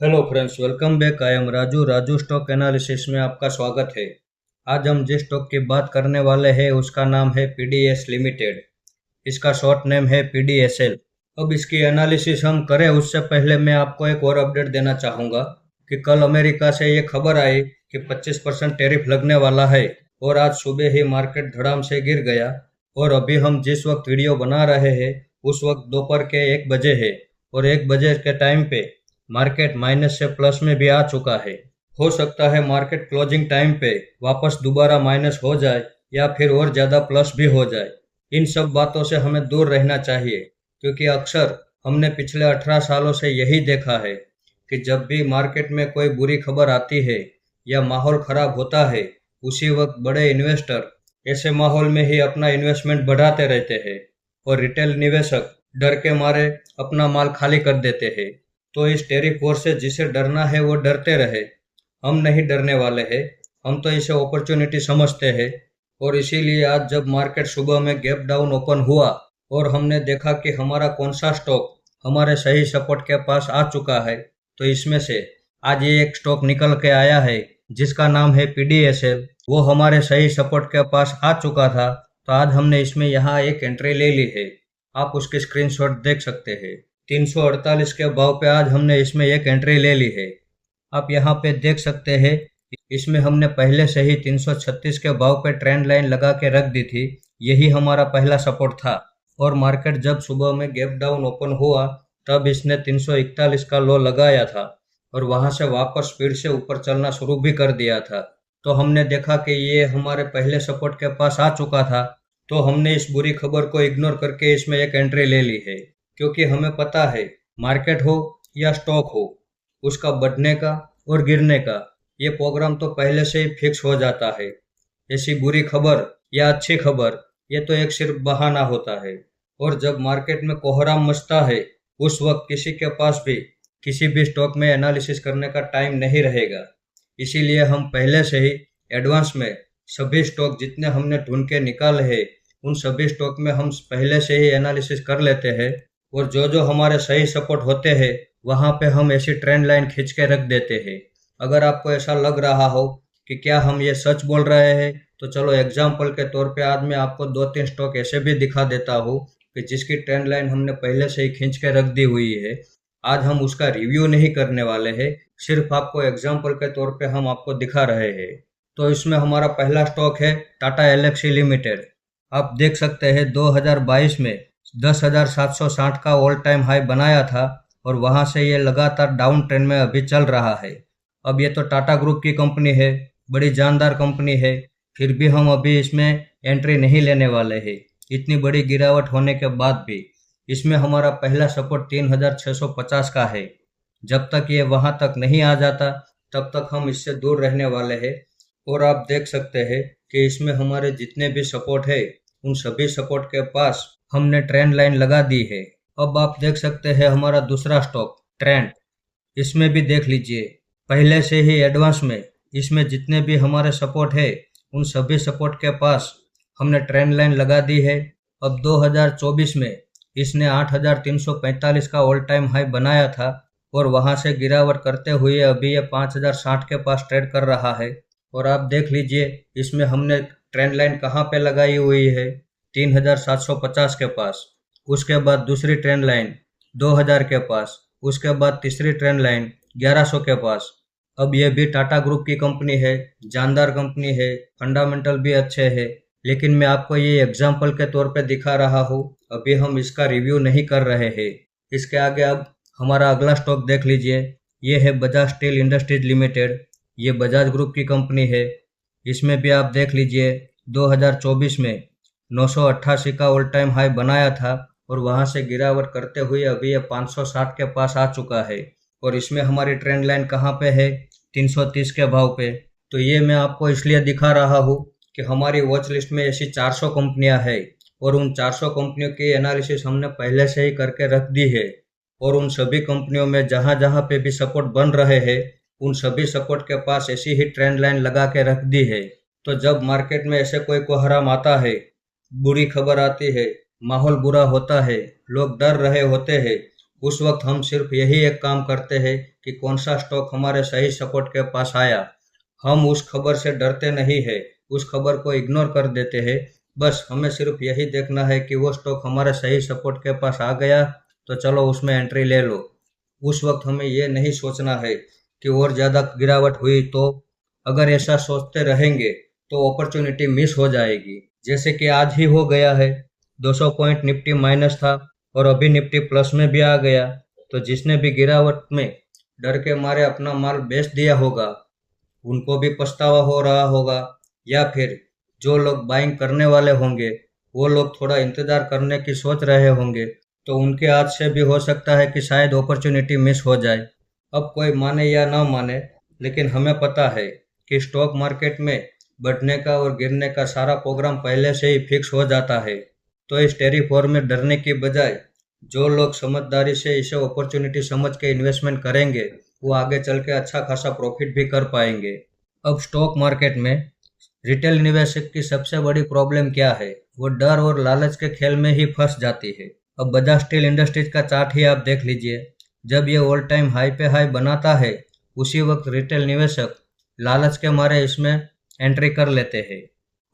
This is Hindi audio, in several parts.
Hello friends, welcome back. I am Raju stock analysis में आपका स्वागत है। आज हम जिस स्टॉक की बात करने वाले हैं उसका नाम है पीडीएस लिमिटेड। इसका शॉर्ट नेम है पीडीएसएल। अब इसकी एनालिसिस हम करें उससे पहले मैं आपको एक और अपडेट देना चाहूँगा कि कल अमेरिका से ये खबर आई कि 25% टैरिफ लगने वाला है और आज सुबह ही मार्केट धड़ाम से गिर गया। और अभी हम जिस वक्त वीडियो बना रहे हैं उस वक्त दोपहर के 1 बजे है और 1 बजे के टाइम पे मार्केट माइनस से प्लस में भी आ चुका है। हो सकता है मार्केट क्लोजिंग टाइम पे वापस दोबारा माइनस हो जाए या फिर और ज़्यादा प्लस भी हो जाए। इन सब बातों से हमें दूर रहना चाहिए, क्योंकि अक्सर हमने पिछले 18 सालों से यही देखा है कि जब भी मार्केट में कोई बुरी खबर आती है या माहौल खराब होता है, उसी वक्त बड़े इन्वेस्टर ऐसे माहौल में ही अपना इन्वेस्टमेंट बढ़ाते रहते हैं और रिटेल निवेशक डर के मारे अपना माल खाली कर देते हैं। तो इस टैरिफ वॉर से जिसे डरना है वो डरते रहे। हम नहीं डरने वाले हैं, हम तो इसे अपॉर्चुनिटी समझते हैं। और इसीलिए आज जब मार्केट सुबह में गैप डाउन ओपन हुआ और हमने देखा कि हमारा कौन सा स्टॉक हमारे सही सपोर्ट के पास आ चुका है, तो इसमें से आज ये एक स्टॉक निकल के आया है जिसका नाम है पीडीएसएल। वो हमारे सही सपोर्ट के पास आ चुका था, तो आज हमने इसमें यहाँ एक एंट्री ले ली है। आप उसकी स्क्रीनशॉट देख सकते हैं। 348 के भाव पे आज हमने इसमें एक एंट्री ले ली है। आप यहाँ पे देख सकते हैं, इसमें हमने पहले से ही 336 के भाव पे ट्रेंड लाइन लगा के रख दी थी। यही हमारा पहला सपोर्ट था। और मार्केट जब सुबह में गैप डाउन ओपन हुआ तब इसने 341 का लो लगाया था और वहां से वापस फिर से ऊपर चलना शुरू भी कर दिया था। तो हमने देखा कि ये हमारे पहले सपोर्ट के पास आ चुका था, तो हमने इस बुरी खबर को इग्नोर करके इसमें एक एंट्री ले ली है। क्योंकि हमें पता है मार्केट हो या स्टॉक हो, उसका बढ़ने का और गिरने का ये प्रोग्राम तो पहले से ही फिक्स हो जाता है। ऐसी बुरी खबर या अच्छी खबर ये तो एक सिर्फ बहाना होता है। और जब मार्केट में कोहराम मचता है उस वक्त किसी के पास भी किसी भी स्टॉक में एनालिसिस करने का टाइम नहीं रहेगा। इसीलिए हम पहले से ही एडवांस में सभी स्टॉक जितने हमने ढूंढ के निकाले हैं उन सभी स्टॉक में हम पहले से ही एनालिसिस कर लेते हैं। और जो जो हमारे सही सपोर्ट होते हैं वहां पे हम ऐसी ट्रेंड लाइन खींच के रख देते हैं। अगर आपको ऐसा लग रहा हो कि क्या हम ये सच बोल रहे हैं, तो चलो एग्जाम्पल के तौर पे आज मैं आपको 2-3 स्टॉक ऐसे भी दिखा देता हूँ कि जिसकी ट्रेंड लाइन हमने पहले से ही खींच के रख दी हुई है। आज हम उसका रिव्यू नहीं करने वाले हैं, सिर्फ आपको एग्जाम्पल के तौर पे हम आपको दिखा रहे हैं। तो इसमें हमारा पहला स्टॉक है टाटा एल्क्सी लिमिटेड। आप देख सकते हैं 2022 में 10,760 का ऑल टाइम हाई बनाया था और वहां से ये लगातार डाउन ट्रेंड में अभी चल रहा है। अब ये तो टाटा ग्रुप की कंपनी है, बड़ी जानदार कंपनी है, फिर भी हम अभी इसमें एंट्री नहीं लेने वाले हैं। इतनी बड़ी गिरावट होने के बाद भी इसमें हमारा पहला सपोर्ट 3,650 का है। जब तक ये वहां तक नहीं आ जाता तब तक हम इससे दूर रहने वाले हैं। और आप देख सकते हैं कि इसमें हमारे जितने भी सपोर्ट है उन सभी सपोर्ट के पास हमने ट्रेंड लाइन लगा दी है। अब आप देख सकते हैं हमारा दूसरा स्टॉक ट्रेंड, इसमें भी देख लीजिए पहले से ही एडवांस में इसमें जितने भी हमारे सपोर्ट है उन सभी सपोर्ट के पास हमने ट्रेंड लाइन लगा दी है। अब 2024 में इसने 8,345 का ऑल टाइम हाई बनाया था और वहां से गिरावट करते हुए अभी ये 5,060 के पास ट्रेड कर रहा है। और आप देख लीजिए इसमें हमने ट्रेंड लाइन कहाँ पे लगाई हुई है, 3,750 के पास। उसके बाद दूसरी ट्रेंड लाइन 2,000 के पास, उसके बाद तीसरी ट्रेंड लाइन 1,100 के पास। अब ये भी टाटा ग्रुप की कंपनी है, जानदार कंपनी है, फंडामेंटल भी अच्छे हैं, लेकिन मैं आपको ये एग्जाम्पल के तौर पे दिखा रहा हूँ, अभी हम इसका रिव्यू नहीं कर रहे हैं। इसके आगे अब हमारा अगला स्टॉक देख लीजिए, ये है बजाज स्टील इंडस्ट्रीज लिमिटेड। ये बजाज ग्रुप की कंपनी है। इसमें भी आप देख लीजिए 2024 में 988 का ऑल टाइम हाई बनाया था और वहां से गिरावट करते हुए अभी ये 560 के पास आ चुका है। और इसमें हमारी ट्रेंड लाइन कहाँ पे है, 330 के भाव पे। तो ये मैं आपको इसलिए दिखा रहा हूँ कि हमारी वॉच लिस्ट में ऐसी 400 कंपनियां हैं और उन 400 कंपनियों की एनालिसिस हमने पहले से ही करके रख दी है। और उन सभी कंपनियों में जहां जहां पे भी सपोर्ट बन रहे हैं उन सभी सपोर्ट के पास ऐसी ही ट्रेंड लाइन लगा के रख दी है। तो जब मार्केट में ऐसे कोई कोहराम आता है, बुरी खबर आती है, माहौल बुरा होता है, लोग डर रहे होते हैं, उस वक्त हम सिर्फ यही एक काम करते हैं कि कौन सा स्टॉक हमारे सही सपोर्ट के पास आया। हम उस खबर से डरते नहीं है, उस खबर को इग्नोर कर देते हैं। बस हमें सिर्फ यही देखना है कि वो स्टॉक हमारे सही सपोर्ट के पास आ गया तो चलो उसमें एंट्री ले लो। उस वक्त हमें ये नहीं सोचना है कि और ज़्यादा गिरावट हुई तो। अगर ऐसा सोचते रहेंगे तो अपॉर्चुनिटी मिस हो जाएगी, जैसे कि आज ही हो गया है। 200 पॉइंट निफ्टी माइनस था और अभी निफ्टी प्लस में भी आ गया। तो जिसने भी गिरावट में डर के मारे अपना माल बेच दिया होगा उनको भी पछतावा हो रहा होगा, या फिर जो लोग बाइंग करने वाले होंगे वो लोग थोड़ा इंतजार करने की सोच रहे होंगे, तो उनके हाथ से भी हो सकता है कि शायद अपॉर्चुनिटी मिस हो जाए। अब कोई माने या ना माने, लेकिन हमें पता है कि स्टॉक मार्केट में बढ़ने का और गिरने का सारा प्रोग्राम पहले से ही फिक्स हो जाता है। तो इस टेरिफ वॉर में डरने की बजाय जो लोग समझदारी से इसे अपॉर्चुनिटी समझ के इन्वेस्टमेंट करेंगे वो आगे चल के अच्छा खासा प्रॉफिट भी कर पाएंगे। अब स्टॉक मार्केट में रिटेल निवेशक की सबसे बड़ी प्रॉब्लम क्या है? वो डर और लालच के खेल में ही फंस जाती है। अब बजाज स्टील इंडस्ट्रीज का चार्ट ही आप देख लीजिए। जब ये ऑल टाइम हाई पे हाई बनाता है उसी वक्त रिटेल निवेशक लालच के मारे इसमें एंट्री कर लेते हैं,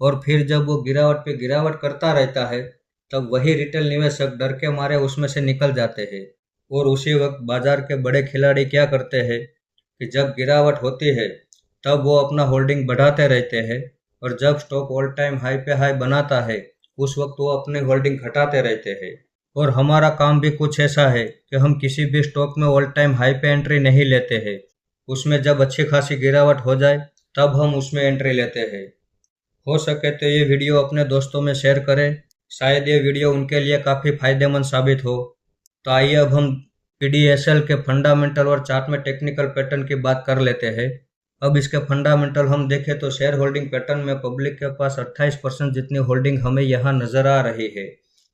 और फिर जब वो गिरावट पे गिरावट करता रहता है तब वही रिटेल निवेशक डर के मारे उसमें से निकल जाते हैं। और उसी वक्त बाजार के बड़े खिलाड़ी क्या करते हैं कि जब गिरावट होती है तब वो अपना होल्डिंग बढ़ाते रहते हैं, और जब स्टॉक ऑल टाइम हाई पे हाई बनाता है उस वक्त वो अपनी होल्डिंग घटाते रहते हैं। और हमारा काम भी कुछ ऐसा है कि हम किसी भी स्टॉक में ऑल टाइम हाई पे एंट्री नहीं लेते हैं, उसमें जब अच्छी खासी गिरावट हो जाए तब हम उसमें एंट्री लेते हैं। हो सके तो ये वीडियो अपने दोस्तों में शेयर करें, शायद ये वीडियो उनके लिए काफ़ी फायदेमंद साबित हो। तो आइए अब हम पीडीएसएल के फंडामेंटल और चार्ट में टेक्निकल पैटर्न की बात कर लेते हैं। अब इसके फंडामेंटल हम देखें तो शेयर होल्डिंग पैटर्न में पब्लिक के पास 28% जितनी होल्डिंग हमें यहाँ नज़र आ रही है,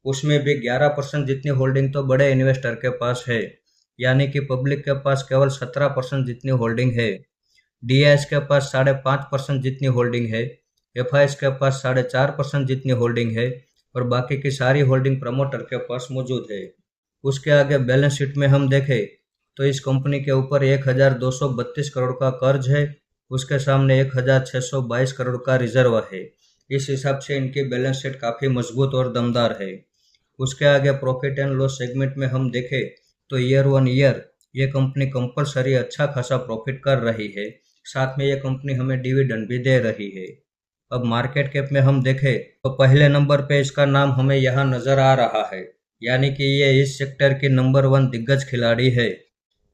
उसमें भी 11% जितनी होल्डिंग तो बड़े इन्वेस्टर के पास है, यानी कि पब्लिक के पास केवल 17% जितनी होल्डिंग है। डीआईएस के पास 5.5% जितनी होल्डिंग है, एफआईएस के पास 4.5% जितनी होल्डिंग है, और बाकी की सारी होल्डिंग प्रमोटर के पास मौजूद है। उसके आगे बैलेंस शीट में हम देखें तो इस कंपनी के ऊपर 1232 करोड़ का कर्ज है, उसके सामने 1622 करोड़ का रिजर्व है। इस हिसाब से इनकी बैलेंस शीट काफ़ी मजबूत और दमदार है। उसके आगे प्रॉफिट एंड लॉस सेगमेंट में हम देखें तो ईयर ऑन ईयर ये कंपनी कंपलसरी अच्छा खासा प्रॉफिट कर रही है, साथ में ये कंपनी हमें डिविडेंड भी दे रही है। अब मार्केट कैप में हम देखें तो पहले नंबर पे इसका नाम हमें यहाँ नज़र आ रहा है, यानी कि ये इस सेक्टर की नंबर 1 दिग्गज खिलाड़ी है।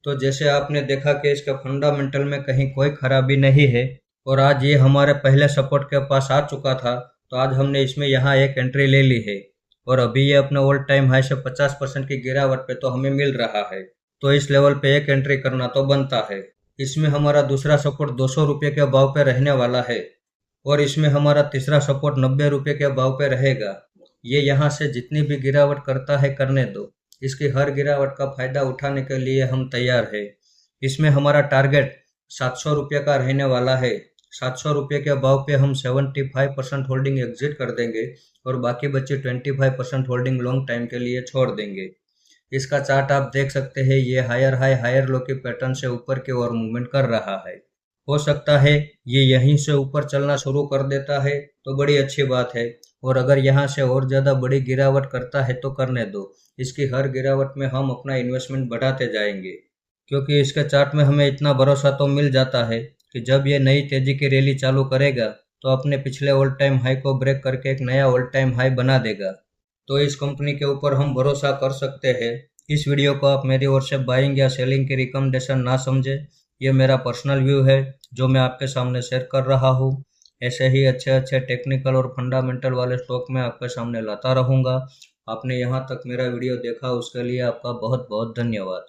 तो जैसे आपने देखा कि इसके फंडामेंटल में कहीं कोई खराबी नहीं है, और आज ये हमारे पहले सपोर्ट के पास आ चुका था, तो आज हमने इसमें यहाँ एक एंट्री ले ली है, और अभी ये अपने ऑल टाइम हाई से 50% की गिरावट पे तो हमें मिल रहा है। तो इस लेवल पे एक एंट्री करना तो बनता है। इसमें हमारा दूसरा सपोर्ट 200 रुपये के भाव पे रहने वाला है, और इसमें हमारा तीसरा सपोर्ट 90 रुपये के भाव पे रहेगा। ये यहाँ से जितनी भी गिरावट करता है करने दो, इसकी हर गिरावट का फायदा उठाने के लिए हम तैयार है। इसमें हमारा टारगेट 700 रुपये का रहने वाला है। 700 रुपये के भाव पे हम 75% होल्डिंग एग्जिट कर देंगे और बाकी बची 25% होल्डिंग लॉन्ग टाइम के लिए छोड़ देंगे। इसका चार्ट आप देख सकते हैं, ये हायर हाई हायर लो के पैटर्न से ऊपर की ओर मूवमेंट कर रहा है। हो सकता है ये यहीं से ऊपर चलना शुरू कर देता है तो बड़ी अच्छी बात है, और अगर यहाँ से और ज़्यादा बड़ी गिरावट करता है तो करने दो। इसकी हर गिरावट में हम अपना इन्वेस्टमेंट बढ़ाते जाएंगे, क्योंकि इसके चार्ट में हमें इतना भरोसा तो मिल जाता है कि जब ये नई तेजी की रैली चालू करेगा तो अपने पिछले ऑल टाइम हाई को ब्रेक करके एक नया ऑल टाइम हाई बना देगा। तो इस कंपनी के ऊपर हम भरोसा कर सकते हैं। इस वीडियो को आप मेरी ओर से बाइंग या सेलिंग की रिकमेंडेशन ना समझे, ये मेरा पर्सनल व्यू है जो मैं आपके सामने शेयर कर रहा हूँ। ऐसे ही अच्छे अच्छे टेक्निकल और फंडामेंटल वाले स्टॉक मैं आपके सामने लाता रहूँगा। आपने यहाँ तक मेरा वीडियो देखा उसके लिए आपका बहुत बहुत धन्यवाद।